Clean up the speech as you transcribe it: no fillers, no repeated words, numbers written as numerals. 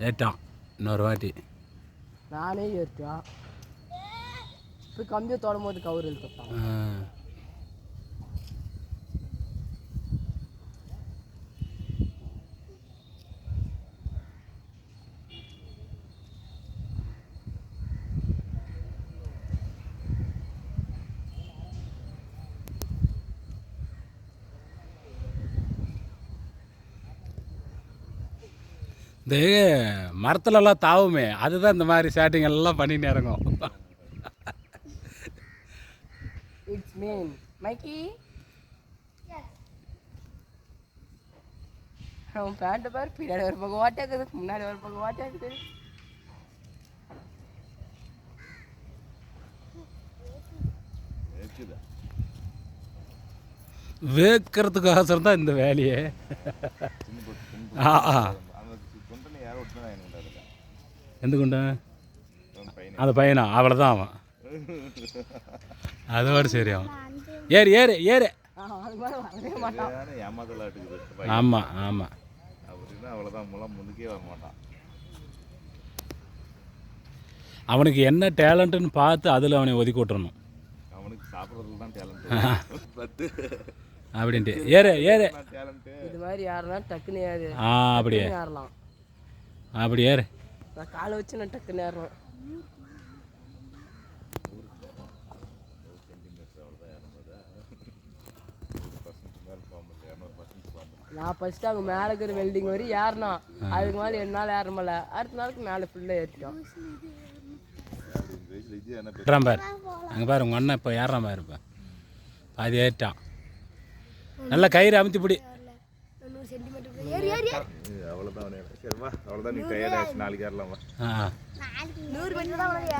ஏற்றான் இன்னொரு வாட்டி. நானே ஏற்றான் இப்போ கம்பியை தொடும் போது கவுரு இழுத்துட்டான். இந்த மரத்துலலாம் தாவுமே, அதுதான் இந்த மாதிரி ஸ்டார்டிங் எல்லாம் பண்ணிட்டு இறங்கும். இட்ஸ் மீன் மைக்கி. அவன் பேண்ட்டை பாரு, பின்னாடி ஒரு பக்கம் ஓட்டாக்குது, முன்னாடி ஒரு பக்கம் ஓட்டாக்குது. வேக்கிறதுக்கோசரம் தான் இந்த வேலையே. எந்த குண்டா அந்த பையனா? அவ்வளோதான் அவன். அதோட சரி அவன் ஏறு ஏறு ஏறு. ஆமாம் ஆமாம், அவனுக்கு என்ன டேலண்ட்டுன்னு பார்த்து அதில் அவனை ஒதுக்கி விட்டுறணும். அவனுக்கு சாப்பிட்றதுல தான் டேலண்ட் அப்படின்ட்டு ஏறு ஏறு. இது மாதிரி யாருன்னா டக்குன்னு ஏறு. அப்படியே ஏறலாம். அப்படி ஏறு. நான் காலை வச்சு நான் டக்குன்னு ஏறுவேன். நான் ஃபஸ்ட்டு அவங்க மேலே இருக்கிற வெல்டிங் வரி ஏறினா, அதுக்கு மேலே என்னால் ஏற முடியல. அடுத்த நாளுக்கு மேலே ஃபுல்லாக ஏற்றிட்டோம். பாரு அங்கே பாரு, உங்கள் அண்ணன் இப்போ ஏறாம இருப்பேன். பாதி ஏறிட்டான். நல்லா கயிறு அமுத்தி பிடி. அவ்வளோதான், நீ டயர்ட் ஆச்சு, நாளைக்கு ஏறலாமா?